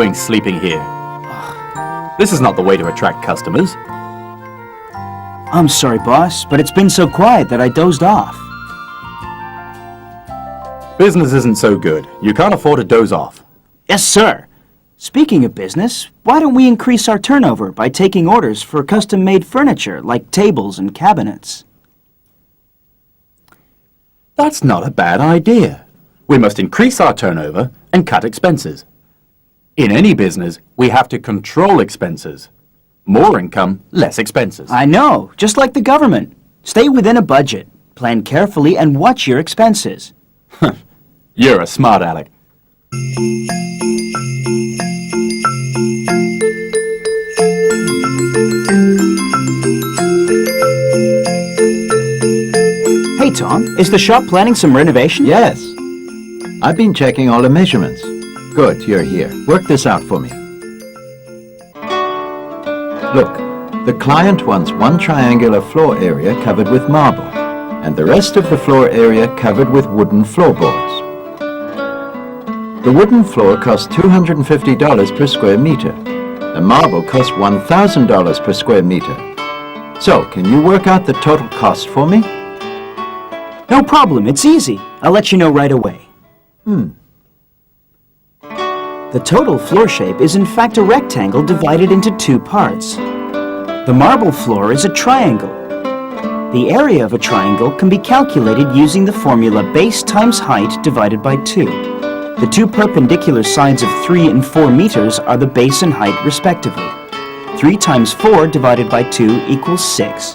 doing sleeping here? This is not the way to attract customers. I'm sorry, boss, but it's been so quiet that I dozed off. Business isn't so good. You can't afford to doze off. Yes, sir. Speaking of business, why don't we increase our turnover by taking orders for custom-made furniture like tables and cabinets? That's not a bad idea. We must increase our turnover and cut expenses. In any business, we have to control expenses. More income, less expenses. I know, just like the government. Stay within a budget, plan carefully, and watch your expenses. You're a smart aleck. Hey, Tom, is the shop planning some renovation? Yes. I've been checking all the measurements. Good, you're here. Work this out for me. Look, the client wants one triangular floor area covered with marble, and the rest of the floor area covered with wooden floorboards. The wooden floor costs $250 per square meter. The marble costs $1,000 per square meter. So, can you work out the total cost for me? No problem, it's easy. I'll let you know right away. The total floor shape is in fact a rectangle divided into two parts. The marble floor is a triangle. The area of a triangle can be calculated using the formula base times height divided by 2. The two perpendicular sides of 3 and 4 meters are the base and height respectively. 3 times 4 divided by 2 equals 6.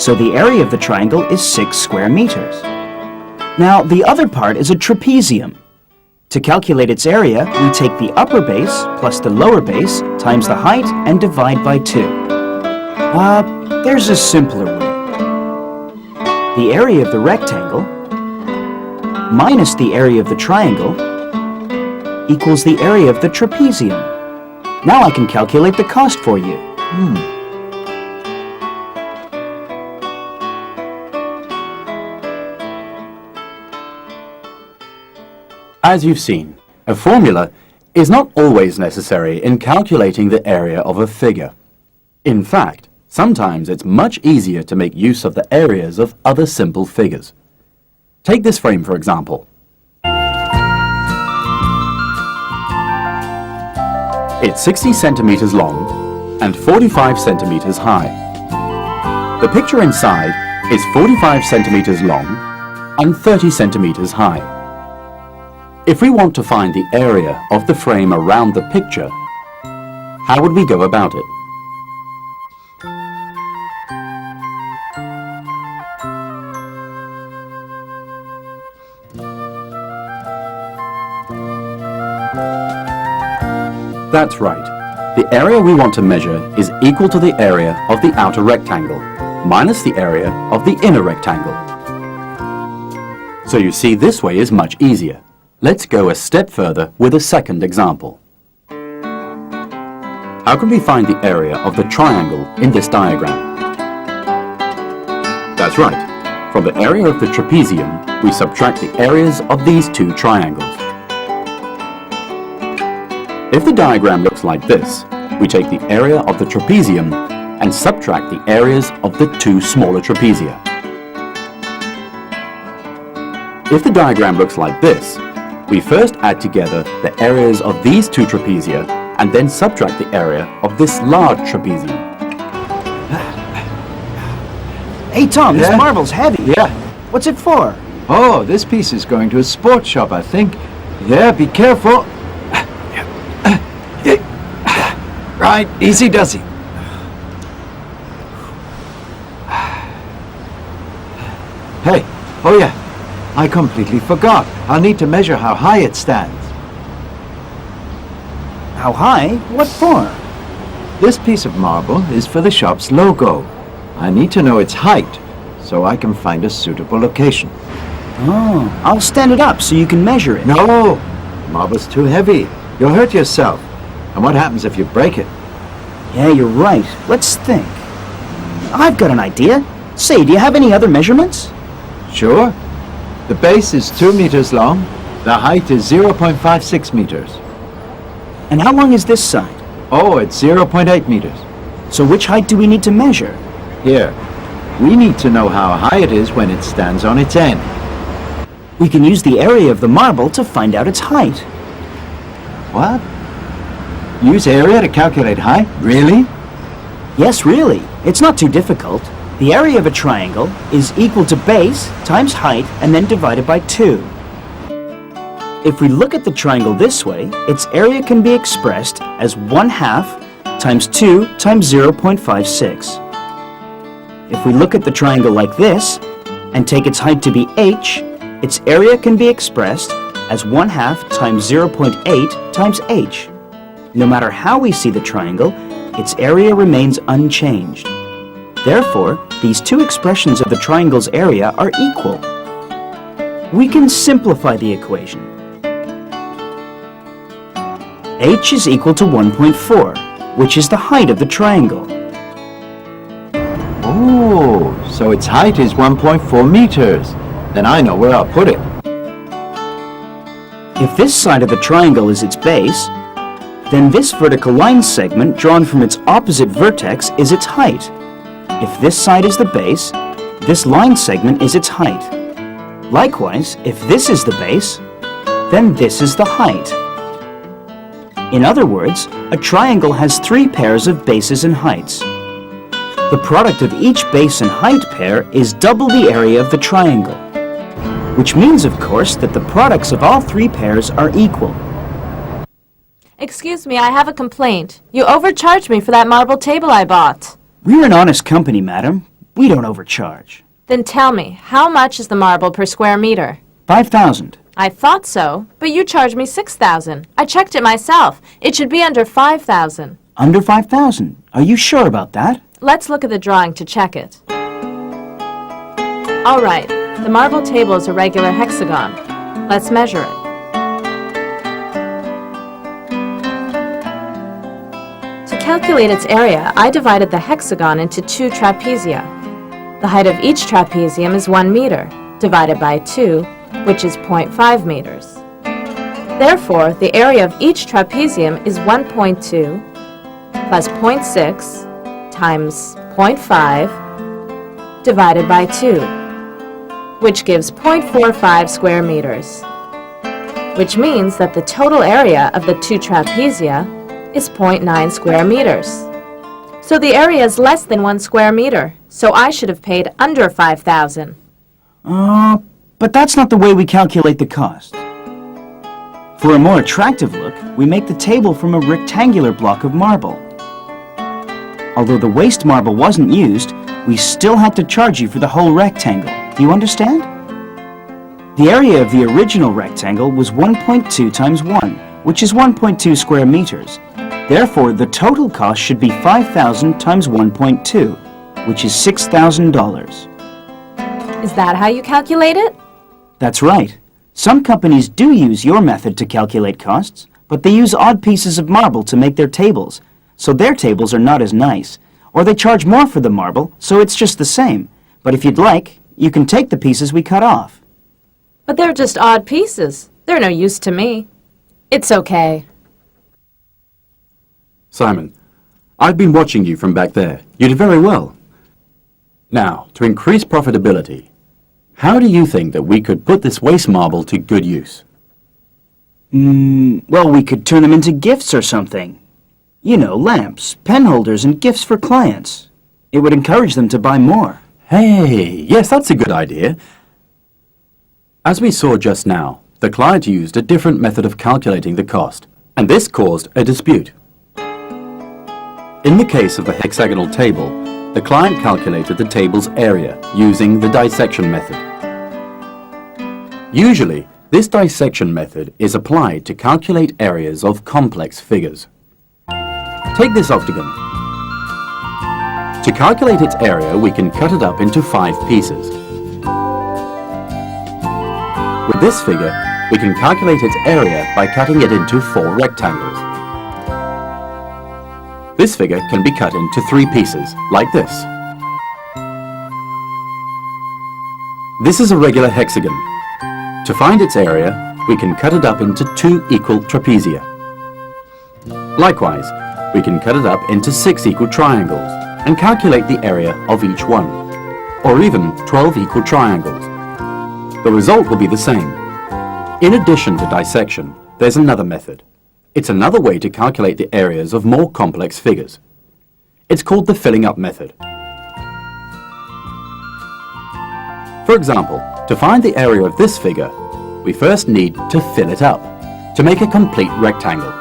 So the area of the triangle is 6 square meters. Now, the other part is a trapezium. To calculate its area, we take the upper base plus the lower base times the height and divide by 2. There's a simpler way. The area of the rectangle minus the area of the triangle equals the area of the trapezium. Now I can calculate the cost for you. As you've seen, a formula is not always necessary in calculating the area of a figure. In fact, sometimes it's much easier to make use of the areas of other simple figures. Take this frame, for example. It's 60 centimeters long and 45 centimeters high. The picture inside is 45 centimeters long and 30 centimeters high. If we want to find the area of the frame around the picture, how would we go about it? That's right. The area we want to measure is equal to the area of the outer rectangle, minus the area of the inner rectangle. So you see, this way is much easier. Let's go a step further with a second example. How can we find the area of the triangle in this diagram? That's right. From the area of the trapezium, we subtract the areas of these two triangles. If the diagram looks like this, we take the area of the trapezium and subtract the areas of the two smaller trapezia. If the diagram looks like this, we first add together the areas of these two trapezia and then subtract the area of this large trapezium. Hey, Tom, this marble's heavy. Yeah. What's it for? Oh, this piece is going to a sports shop, I think. Yeah, be careful. Right, easy does he. Hey, oh yeah, I completely forgot. I'll need to measure how high it stands. How high? What for? This piece of marble is for the shop's logo. I need to know its height, so I can find a suitable location. Oh, I'll stand it up so you can measure it. No, marble's too heavy. You'll hurt yourself. And what happens if you break it? Yeah, you're right. Let's think. I've got an idea. Say, do you have any other measurements? Sure. The base is 2 meters long. The height is 0.56 meters. And how long is this side? Oh, it's 0.8 meters. So which height do we need to measure? Here, we need to know how high it is when it stands on its end. We can use the area of the marble to find out its height. What? Use area to calculate height? Really? Yes, really. It's not too difficult. The area of a triangle is equal to base times height and then divided by 2. If we look at the triangle this way, its area can be expressed as 1/2 times 2 times 0.56. If we look at the triangle like this and take its height to be h, its area can be expressed as 1/2 times 0.8 times h. No matter how we see the triangle, its area remains unchanged. Therefore, these two expressions of the triangle's area are equal. We can simplify the equation. H is equal to 1.4, which is the height of the triangle. Oh, so its height is 1.4 meters. Then I know where I'll put it. If this side of the triangle is its base, then this vertical line segment drawn from its opposite vertex is its height. If this side is the base, this line segment is its height. Likewise, if this is the base, then this is the height. In other words, a triangle has 3 pairs of bases and heights. The product of each base and height pair is double the area of the triangle, which means, of course, that the products of all 3 pairs are equal. Excuse me, I have a complaint. You overcharged me for that marble table I bought. We're an honest company, madam. We don't overcharge. Then tell me, how much is the marble per square meter? 5,000. I thought so, but you charged me 6,000. I checked it myself. It should be under 5,000. Under 5,000. Are you sure about that? Let's look at the drawing to check it. All right, the marble table is a regular hexagon. Let's measure it. To calculate its area, I divided the hexagon into 2 trapezia. The height of each trapezium is 1 meter, divided by 2, which is 0.5 meters. Therefore, the area of each trapezium is 1.2 plus 0.6 times 0.5 divided by 2, which gives 0.45 square meters, which means that the total area of the 2 trapezia is 0.9 square meters. So the area is less than 1 square meter, so I should have paid under 5,000. But that's not the way we calculate the cost. For a more attractive look, we make the table from a rectangular block of marble. Although the waste marble wasn't used, we still had to charge you for the whole rectangle. Do you understand? The area of the original rectangle was 1.2 times 1, which is 1.2 square meters. Therefore, the total cost should be 5,000 times 1.2, which is $6,000. Is that how you calculate it? That's right. Some companies do use your method to calculate costs, but they use odd pieces of marble to make their tables, so their tables are not as nice. Or they charge more for the marble, so it's just the same. But if you'd like, you can take the pieces we cut off. But they're just odd pieces. They're no use to me. It's okay. Simon, I've been watching you from back there. You did very well. Now, to increase profitability, how do you think that we could put this waste marble to good use? Well, we could turn them into gifts or something. You know, lamps, pen holders, and gifts for clients. It would encourage them to buy more. Hey, yes, that's a good idea. As we saw just now, the client used a different method of calculating the cost, and this caused a dispute. In the case of the hexagonal table, the client calculated the table's area using the dissection method. Usually, this dissection method is applied to calculate areas of complex figures. Take this octagon. To calculate its area, we can cut it up into 5 pieces. With this figure, we can calculate its area by cutting it into 4 rectangles. This figure can be cut into 3 pieces, like this. This is a regular hexagon. To find its area, we can cut it up into 2 equal trapezia. Likewise, we can cut it up into 6 equal triangles and calculate the area of each one, or even 12 equal triangles. The result will be the same. In addition to dissection, there's another method. It's another way to calculate the areas of more complex figures. It's called the filling up method. For example, to find the area of this figure, we first need to fill it up, to make a complete rectangle.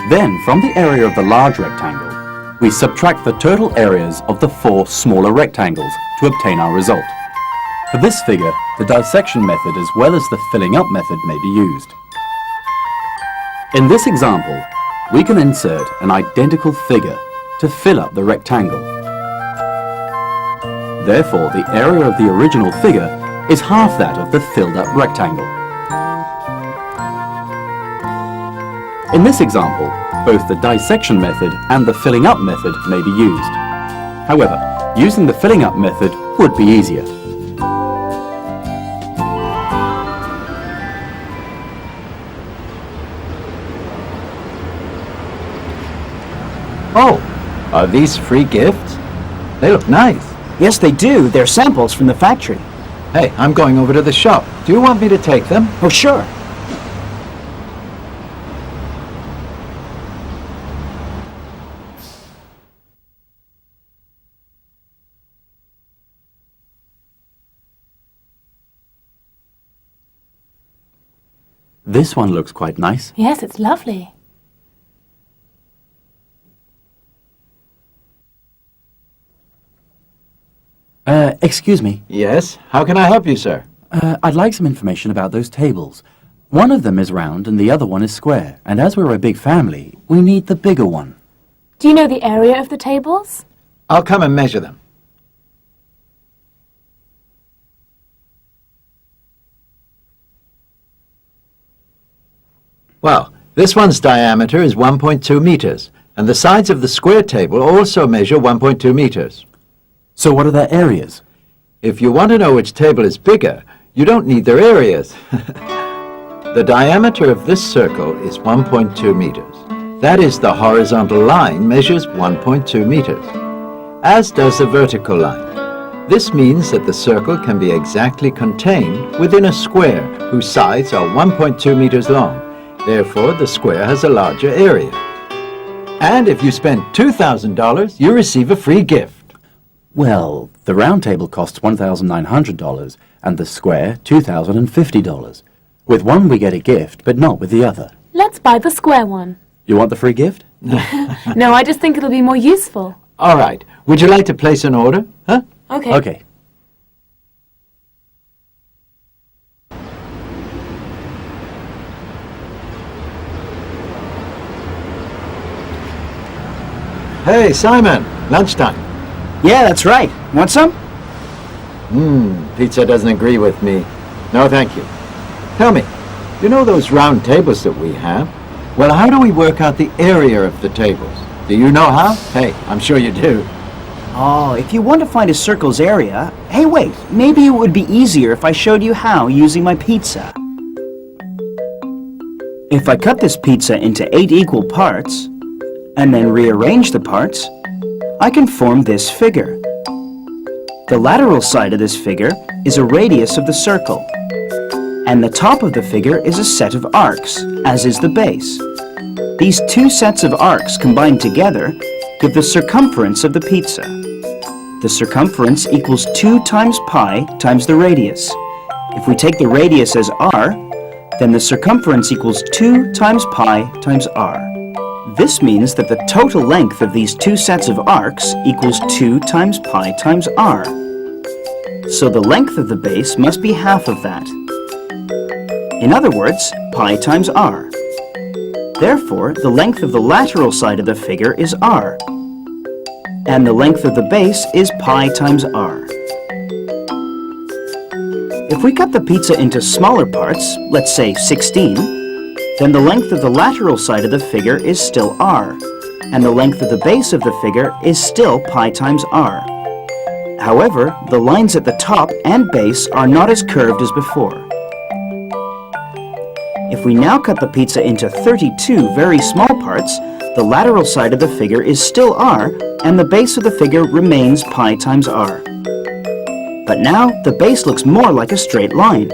Then, from the area of the large rectangle, we subtract the total areas of the 4 smaller rectangles to obtain our result. For this figure, the dissection method as well as the filling up method may be used. In this example, we can insert an identical figure to fill up the rectangle. Therefore, the area of the original figure is half that of the filled up rectangle. In this example, both the dissection method and the filling up method may be used. However, using the filling up method would be easier. Oh, are these free gifts? They look nice. Yes, they do. They're samples from the factory. Hey, I'm going over to the shop. Do you want me to take them? Oh, sure. This one looks quite nice. Yes, it's lovely. Excuse me. Yes. How can I help you, sir? I'd like some information about those tables. One of them is round and the other one is square, and as we're a big family, we need the bigger one. Do you know the area of the tables? I'll come and measure them. Well, this one's diameter is 1.2 meters, and the sides of the square table also measure 1.2 meters. So what are their areas? If you want to know which table is bigger, you don't need their areas. The diameter of this circle is 1.2 meters. That is, the horizontal line measures 1.2 meters, as does the vertical line. This means that the circle can be exactly contained within a square whose sides are 1.2 meters long. Therefore, the square has a larger area. And if you spend $2,000, you receive a free gift. Well, the round table costs $1,900 and the square $2,050. With one we get a gift, but not with the other. Let's buy the square one. You want the free gift? No, I just think it'll be more useful. All right. Would you like to place an order? Huh? Okay. Okay. Hey, Simon, lunchtime. Yeah, that's right. Want some? Pizza doesn't agree with me. No, thank you. Tell me, you know those round tables that we have? Well, how do we work out the area of the tables? Do you know how? Hey, I'm sure you do. Oh, if you want to find a circle's area... Hey, wait. Maybe it would be easier if I showed you how using my pizza. If I cut this pizza into 8 equal parts, and then rearrange the parts, I can form this figure. The lateral side of this figure is a radius of the circle, and the top of the figure is a set of arcs, as is the base. These 2 sets of arcs combined together give the circumference of the pizza. The circumference equals 2 times pi times the radius. If we take the radius as r, then the circumference equals 2 times pi times r. This means that the total length of these 2 sets of arcs equals 2 times pi times r. So the length of the base must be half of that. In other words, pi times r. Therefore, the length of the lateral side of the figure is r, and the length of the base is pi times r. If we cut the pizza into smaller parts, let's say 16, then the length of the lateral side of the figure is still r, and the length of the base of the figure is still pi times r. However, the lines at the top and base are not as curved as before. If we now cut the pizza into 32 very small parts, the lateral side of the figure is still r, and the base of the figure remains pi times r. But now, the base looks more like a straight line.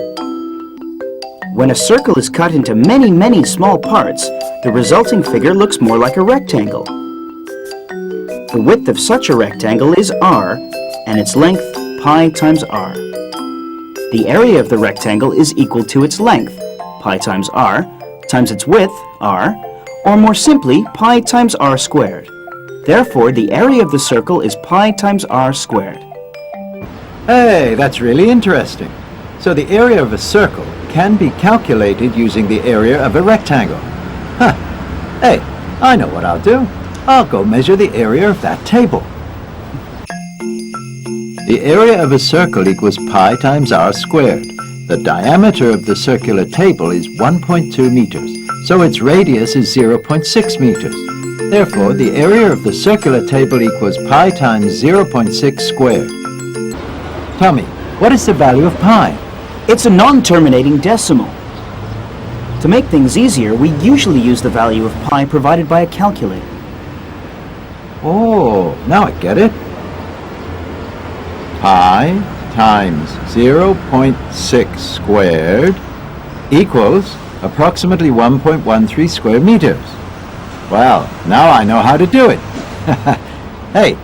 When a circle is cut into many, many small parts, the resulting figure looks more like a rectangle. The width of such a rectangle is r, and its length pi times r. The area of the rectangle is equal to its length, pi times r, times its width, r, or more simply, pi times r squared. Therefore, the area of the circle is pi times r squared. Hey, that's really interesting. So the area of a circle can be calculated using the area of a rectangle. Huh. Hey, I know what I'll do. I'll go measure the area of that table. The area of a circle equals pi times r squared. The diameter of the circular table is 1.2 meters, so its radius is 0.6 meters. Therefore, the area of the circular table equals pi times 0.6 squared. Tell me, what is the value of pi? It's a non-terminating decimal. To make things easier, we usually use the value of pi provided by a calculator. Oh, now I get it. Pi times 0.6 squared equals approximately 1.13 square meters. Well, now I know how to do it. Hey,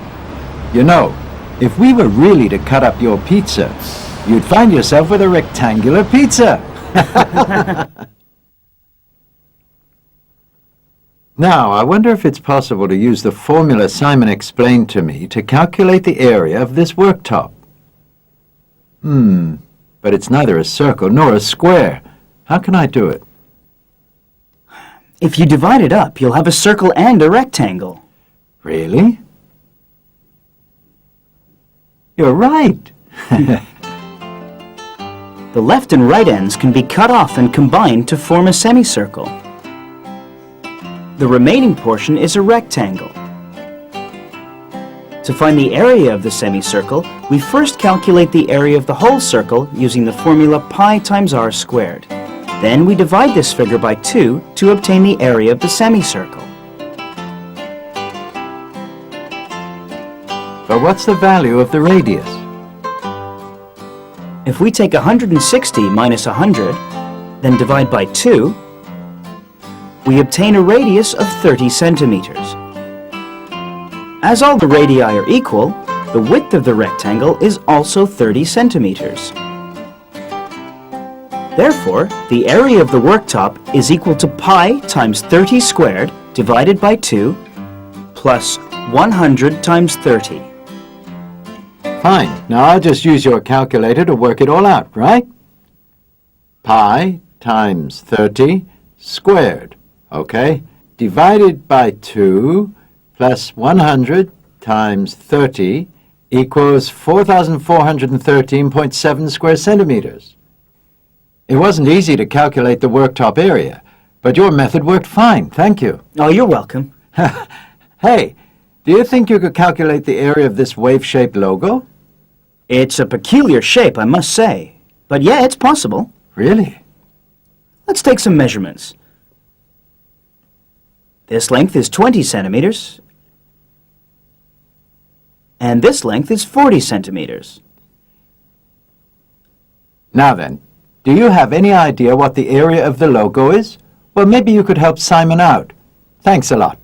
you know, if we were really to cut up your pizza, you'd find yourself with a rectangular pizza. Now, I wonder if it's possible to use the formula Simon explained to me to calculate the area of this worktop. But it's neither a circle nor a square. How can I do it? If you divide it up, you'll have a circle and a rectangle. Really? You're right. The left and right ends can be cut off and combined to form a semicircle. The remaining portion is a rectangle. To find the area of the semicircle, we first calculate the area of the whole circle using the formula pi times r squared. Then we divide this figure by 2 to obtain the area of the semicircle. But what's the value of the radius? If we take 160 minus 100, then divide by 2, we obtain a radius of 30 centimeters. As all the radii are equal, the width of the rectangle is also 30 centimeters. Therefore, the area of the worktop is equal to pi times 30 squared divided by 2 plus 100 times 30. Fine. Now I'll just use your calculator to work it all out, right? Pi times 30 squared, okay? Divided by 2 plus 100 times 30 equals 4,413.7 square centimeters. It wasn't easy to calculate the worktop area, but your method worked fine, thank you. Oh, you're welcome. Hey, do you think you could calculate the area of this wave-shaped logo? It's a peculiar shape, I must say. But yeah, it's possible. Really? Let's take some measurements. This length is 20 centimeters. And this length is 40 centimeters. Now then, do you have any idea what the area of the logo is? Well, maybe you could help Simon out. Thanks a lot.